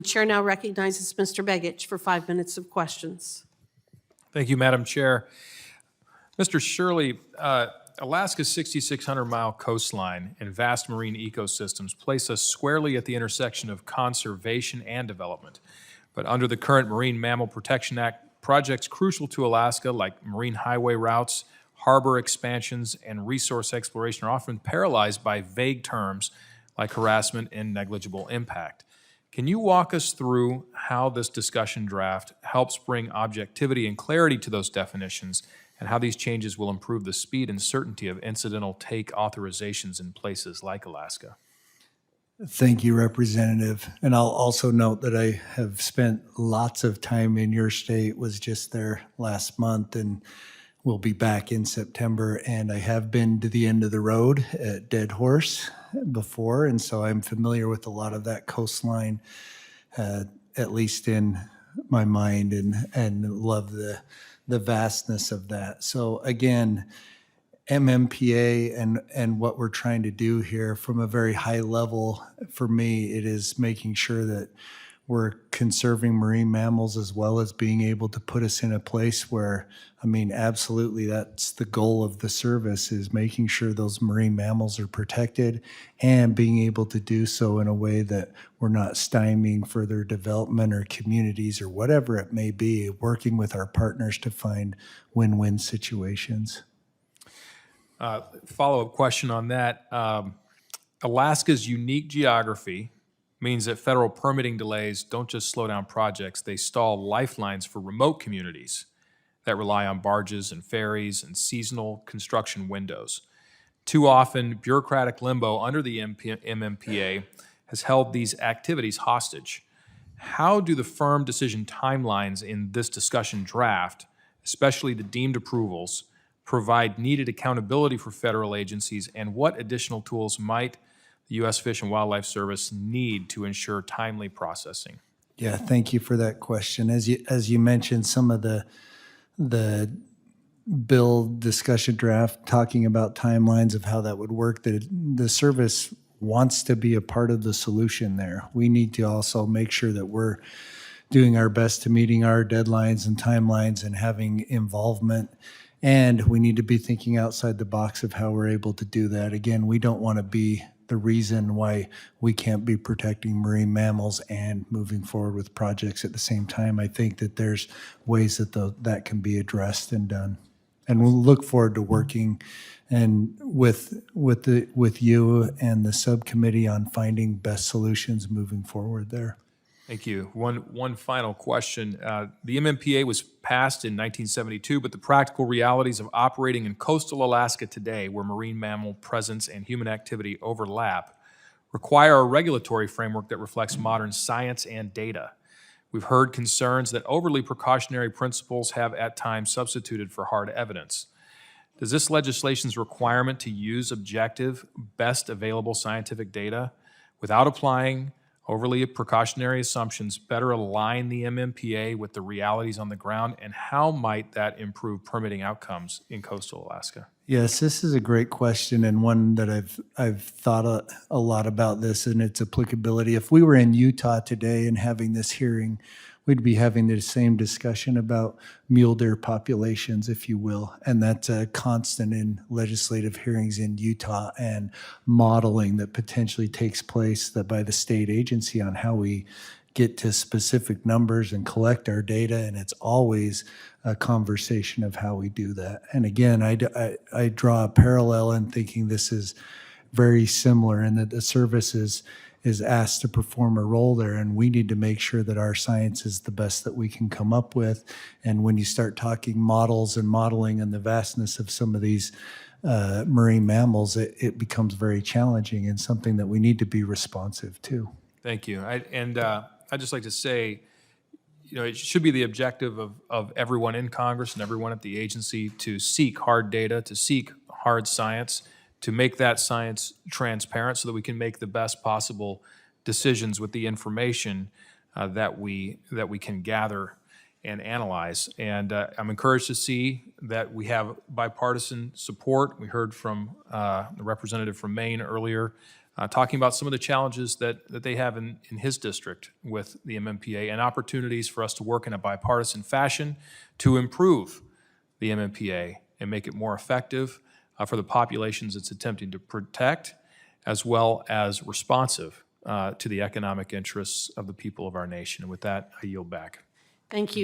The chair now recognizes Mr. Begich for 5 minutes of questions. Thank you, Madam Chair. Mr. Shirley, Alaska's 6,600-mile coastline and vast marine ecosystems place us squarely at the intersection of conservation and development. But under the current Marine Mammal Protection Act, projects crucial to Alaska, like marine highway routes, harbor expansions, and resource exploration, are often paralyzed by vague terms like harassment and negligible impact. Can you walk us through how this discussion draft helps bring objectivity and clarity to those definitions, and how these changes will improve the speed and certainty of incidental take authorizations in places like Alaska? Thank you, Representative. And I'll also note that I have spent lots of time in your state, was just there last month, and will be back in September. And I have been to the end of the road at Dead Horse before, and so I'm familiar with a lot of that coastline, at least in my mind, and love the vastness of that. So again, MMPA and what we're trying to do here from a very high level, for me, it is making sure that we're conserving marine mammals as well as being able to put us in a place where, I mean, absolutely, that's the goal of the service, is making sure those marine mammals are protected and being able to do so in a way that we're not stymieing further development or communities or whatever it may be, working with our partners to find win-win situations. Follow-up question on that. Alaska's unique geography means that federal permitting delays don't just slow down projects, they stall lifelines for remote communities that rely on barges and ferries and seasonal construction windows. Too often, bureaucratic limbo under the MMPA has held these activities hostage. How do the firm decision timelines in this discussion draft, especially the deemed approvals, provide needed accountability for federal agencies, and what additional tools might the U.S. Fish and Wildlife Service need to ensure timely processing? Yeah, thank you for that question. As you mentioned, some of the bill discussion draft talking about timelines of how that would work, the service wants to be a part of the solution there. We need to also make sure that we're doing our best to meeting our deadlines and timelines and having involvement. And we need to be thinking outside the box of how we're able to do that. Again, we don't want to be the reason why we can't be protecting marine mammals and moving forward with projects at the same time. I think that there's ways that that can be addressed and done. And we'll look forward to working and with you and the subcommittee on finding best solutions moving forward there. Thank you. One final question. The MMPA was passed in 1972, but the practical realities of operating in coastal Alaska today, where marine mammal presence and human activity overlap, require a regulatory framework that reflects modern science and data. We've heard concerns that overly precautionary principles have at times substituted for hard evidence. Does this legislation's requirement to use objective, best available scientific data without applying overly precautionary assumptions better align the MMPA with the realities on the ground, and how might that improve permitting outcomes in coastal Alaska? Yes, this is a great question, and one that I've thought a lot about this and its applicability. If we were in Utah today and having this hearing, we'd be having the same discussion about mule deer populations, if you will, and that's a constant in legislative hearings in Utah, and modeling that potentially takes place by the state agency on how we get to specific numbers and collect our data, and it's always a conversation of how we do that. And again, I draw a parallel in thinking this is very similar, and that the service is asked to perform a role there, and we need to make sure that our science is the best that we can come up with. And when you start talking models and modeling and the vastness of some of these marine mammals, it becomes very challenging and something that we need to be responsive to. Thank you. I'd just like to say, it should be the objective of everyone in Congress and everyone at the agency to seek hard data, to seek hard science, to make that science transparent so that we can make the best possible decisions with the information that we can gather and analyze. And I'm encouraged to see that we have bipartisan support. We heard from the representative from Maine earlier talking about some of the challenges that they have in his district with the MMPA and opportunities for us to work in a bipartisan fashion to improve the MMPA and make it more effective for the populations it's attempting to protect, as well as responsive to the economic interests of the people of our nation. And with that, I yield back. Thank you.